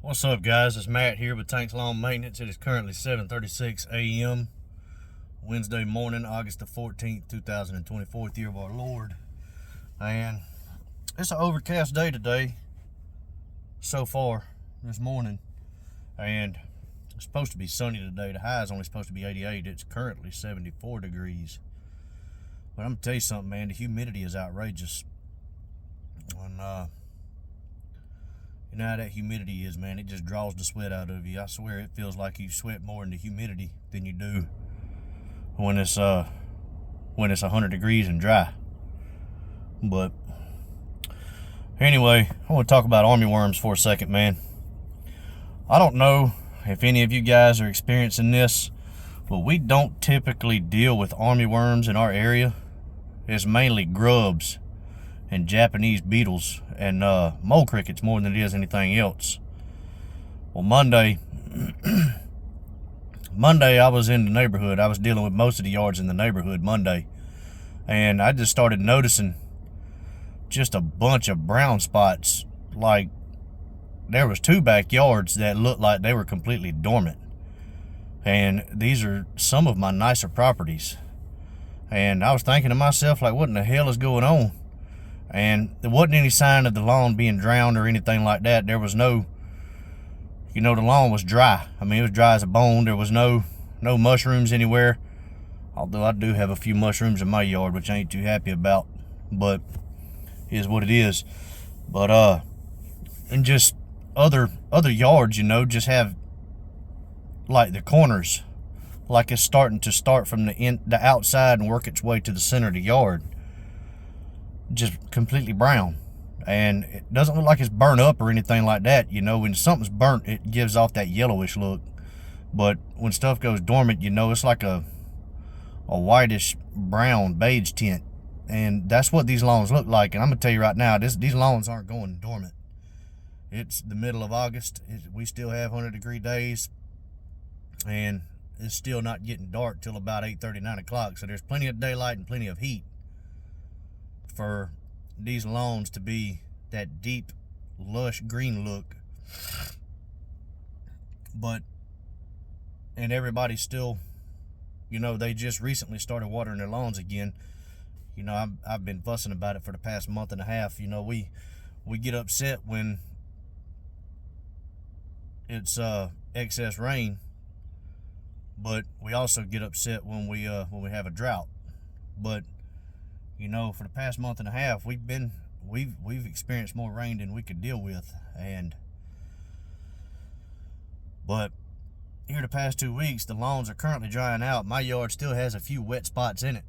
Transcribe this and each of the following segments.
What's up, guys? It's Matt here with Tanks Lawn Maintenance. It is currently 7:36 a.m. Wednesday morning, August the 14th, 2024, year of our Lord. And it's an overcast day today so far this morning. And it's supposed to be sunny today. The high is only supposed to be 88. It's currently 74 degrees. But I'm going to tell you something, man. The humidity is outrageous. And, you know how that humidity is, man. It just draws the sweat out of you. I swear it feels like you sweat more in the humidity than you do when it's 100 degrees and dry. But anyway, I want to talk about armyworms for a second, man. I don't know if any of you guys are experiencing this, but we don't typically deal with armyworms in our area. It's mainly grubs and Japanese beetles and mole crickets more than it is anything else. Well, Monday I was in the neighborhood. I was dealing with most of the yards in the neighborhood Monday, and I just started noticing just a bunch of brown spots. Like, there was 2 backyards that looked like they were completely dormant, and these are some of my nicer properties. And I was thinking to myself, like, what in the hell is going on? And there wasn't any sign of the lawn being drowned or anything like that. There was no, the lawn was dry. I mean, it was dry as a bone. There was no mushrooms anywhere. Although I do have a few mushrooms in my yard, which I ain't too happy about. But it is what it is. But and just other yards, just have like the corners, like it's starting to start from the outside and work its way to the center of the yard. Just completely brown, and it doesn't look like it's burnt up or anything like that. When something's burnt, it gives off that yellowish look, but when stuff goes dormant, it's like a whitish brown beige tint, and that's what these lawns look like. And I'm gonna tell you right now, these lawns aren't going dormant. It's the middle of August. We still have 100-degree days, and it's still not getting dark till about 8:30, 9 o'clock, so there's plenty of daylight and plenty of heat for these lawns to be that deep, lush green look. And everybody's still, they just recently started watering their lawns again. I've been fussing about it for the past month and a half. We get upset when it's excess rain, but we also get upset when we have a drought. But for the past month and a half, we've experienced more rain than we could deal with. But here the past 2 weeks, the lawns are currently drying out. My yard still has a few wet spots in it,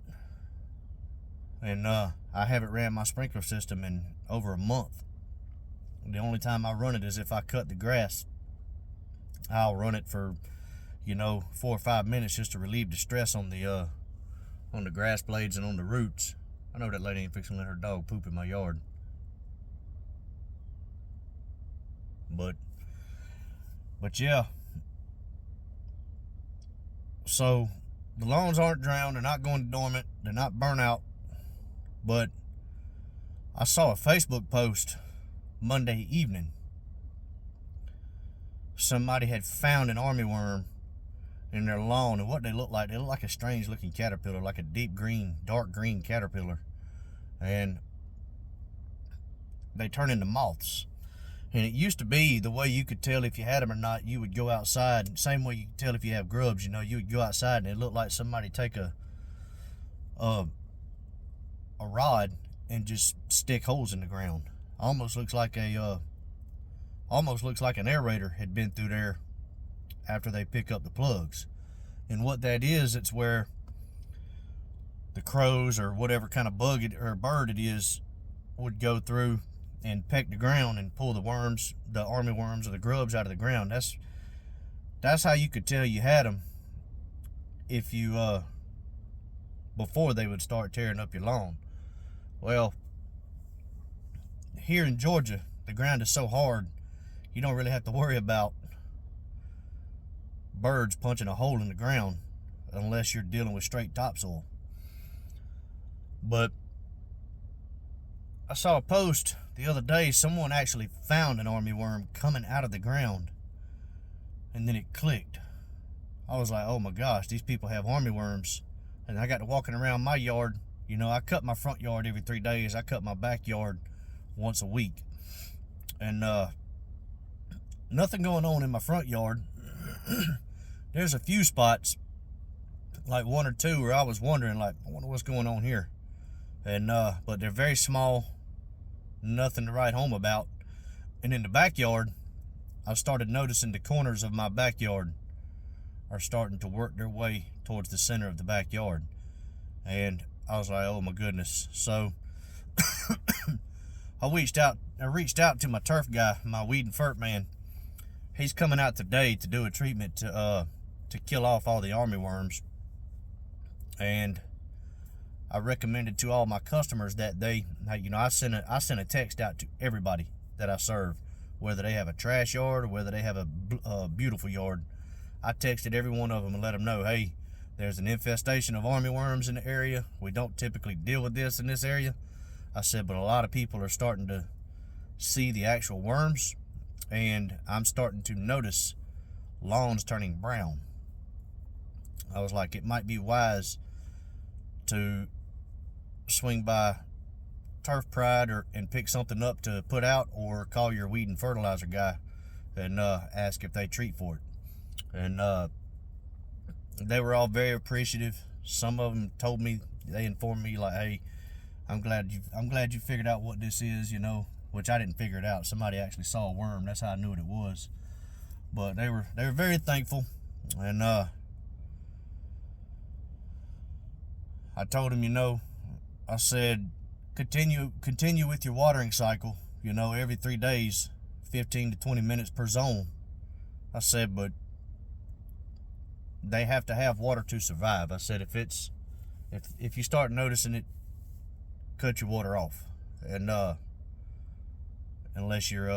and I haven't ran my sprinkler system in over a month. The only time I run it is if I cut the grass. I'll run it for 4 or 5 minutes just to relieve the stress on the grass blades and on the roots. I know that lady ain't fixing to let her dog poop in my yard. But yeah. So the lawns aren't drowned, they're not going dormant, they're not burnt out. But I saw a Facebook post Monday evening. Somebody had found an armyworm in their lawn, and what they look like a strange looking caterpillar, like a dark green caterpillar, and they turn into moths. And it used to be the way you could tell if you had them or not. You would go outside, same way you could tell if you have grubs. You would go outside and it looked like somebody take a rod and just stick holes in the ground. Almost looks like an aerator had been through there after they pick up the plugs. And what that is, it's where the crows or whatever kind of bug or bird it is would go through and peck the ground and pull the worms, the armyworms or the grubs out of the ground. That's how you could tell you had them, if you before they would start tearing up your lawn. Well, here in Georgia, the ground is so hard, you don't really have to worry about birds punching a hole in the ground unless you're dealing with straight topsoil. But I saw a post the other day, someone actually found an armyworm coming out of the ground, and then it clicked. I was like, oh my gosh, these people have armyworms. And I got to walking around my yard. You know, I cut my front yard every 3 days. I cut my backyard once a week. And nothing going on in my front yard. There's a few spots, like 1 or 2, where I was wondering, like, I wonder what's going on here. And but they're very small, nothing to write home about. And in the backyard, I started noticing the corners of my backyard are starting to work their way towards the center of the backyard. And I was like, oh my goodness. So I reached out to my turf guy, my weed and fert man. He's coming out today to do a treatment to kill off all the armyworms. And I recommended to all my customers that I sent a text out to everybody that I serve, whether they have a trash yard or whether they have a beautiful yard. I texted every one of them and let them know, hey, there's an infestation of armyworms in the area. We don't typically deal with this in this area. I said, but a lot of people are starting to see the actual worms, and I'm starting to notice lawns turning brown. I was like, it might be wise to swing by Turf Pride and pick something up to put out, or call your weed and fertilizer guy and ask if they treat for it. And they were all very appreciative. Some of them told me, they informed me like, hey, I'm glad you figured out what this is, you know, which I didn't figure it out. Somebody actually saw a worm. That's how I knew what it was. But they were very thankful. And I told them, you know, I said, continue with your watering cycle, you know, every 3 days, 15 to 20 minutes per zone. I said, but they have to have water to survive. I said, if you start noticing it, cut your water off, and unless you're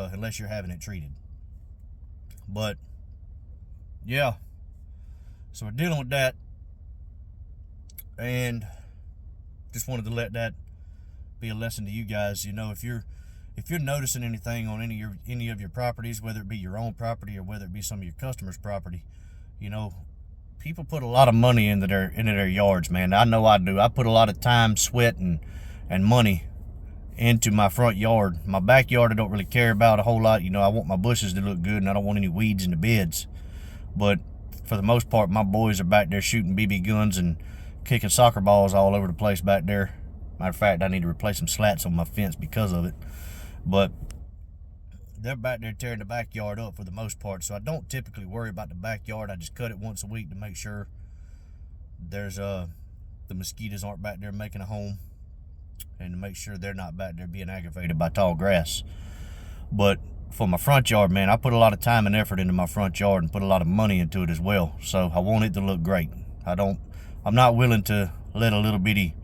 having it treated. But yeah, so we're dealing with that, and just wanted to let that be a lesson to you guys. You know, if you're noticing anything on any of your properties, whether it be your own property or whether it be some of your customers' property, you know, people put a lot of money into their yards, man. I know I do. I put a lot of time, sweat, and money into my front yard. My backyard I don't really care about a whole lot. You know, I want my bushes to look good, and I don't want any weeds in the beds. But for the most part, my boys are back there shooting BB guns and kicking soccer balls all over the place back there. Matter of fact, I need to replace some slats on my fence because of it. But they're back there tearing the backyard up for the most part, so I don't typically worry about the backyard. I just cut it once a week to make sure there's the mosquitoes aren't back there making a home, and to make sure they're not back there being aggravated by tall grass. But for my front yard, man, I put a lot of time and effort into my front yard and put a lot of money into it as well. So I want it to look great. I'm not willing to let a little bitty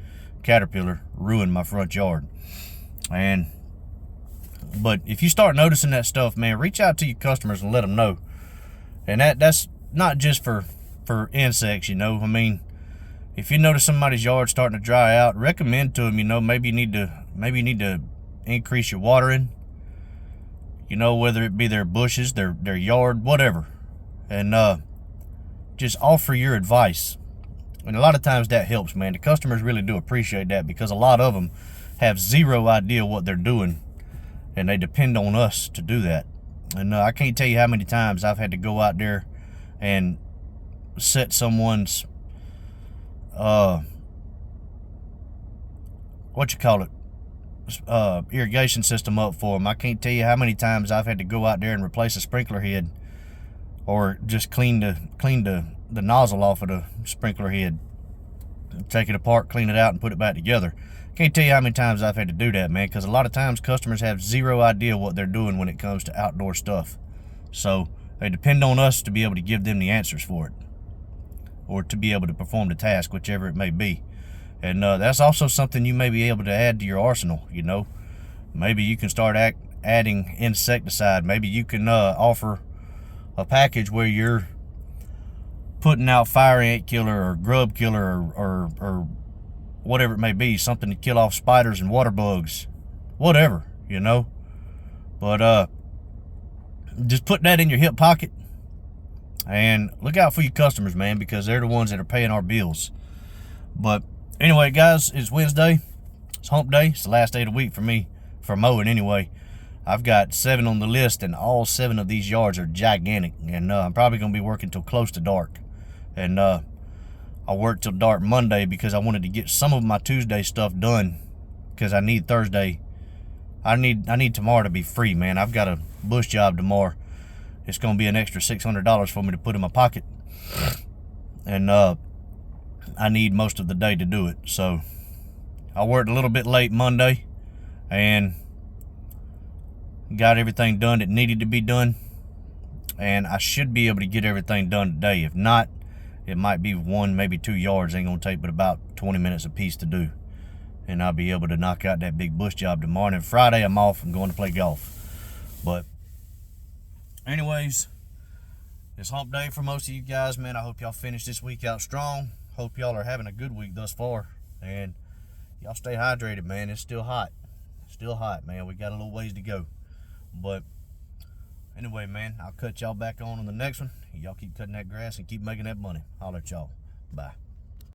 caterpillar ruin my front yard. But if you start noticing that stuff, man, reach out to your customers and let them know. And that's not just for insects, you know. I mean, if you notice somebody's yard starting to dry out, recommend to them, you know, maybe you need to increase your watering, you know, whether it be their bushes, their yard, whatever. And just offer your advice. And a lot of times that helps, man. The customers really do appreciate that, because a lot of them have zero idea what they're doing, and they depend on us to do that. And I can't tell you how many times I've had to go out there and set someone's irrigation system up for them. I can't tell you how many times I've had to go out there and replace a sprinkler head, or just clean the nozzle off of the sprinkler head, take it apart, clean it out, and put it back together. Can't tell you how many times I've had to do that, man, because a lot of times customers have zero idea what they're doing when it comes to outdoor stuff. So they depend on us to be able to give them the answers for it, or to be able to perform the task, whichever it may be. And that's also something you may be able to add to your arsenal, you know. Maybe you can start adding insecticide. Maybe you can offer a package where you're putting out fire ant killer or grub killer or whatever it may be, something to kill off spiders and water bugs, whatever. you know. But just put that in your hip pocket and look out for your customers, man, because they're the ones that are paying our bills. But anyway, guys, it's Wednesday. It's hump day. It's the last day of the week for me, for mowing anyway. I've got 7 on the list, and all 7 of these yards are gigantic. And I'm probably going to be working till close to dark. And I worked till dark Monday because I wanted to get some of my Tuesday stuff done, because I need Thursday. I need tomorrow to be free, man. I've got a bush job tomorrow. It's going to be an extra $600 for me to put in my pocket. And I need most of the day to do it. So I worked a little bit late Monday and got everything done that needed to be done, and I should be able to get everything done today. If not, it might be 1, maybe 2 yards. Ain't gonna take but about 20 minutes a piece to do, and I'll be able to knock out that big bush job tomorrow. And Friday I'm off. I'm going to play golf. But anyways, it's hump day for most of you guys, man. I hope y'all finish this week out strong. Hope y'all are having a good week thus far, and y'all stay hydrated, man. It's still hot. Still hot, man. We got a little ways to go. But anyway, man, I'll cut y'all back on the next one. Y'all keep cutting that grass and keep making that money. Holler at y'all. Bye.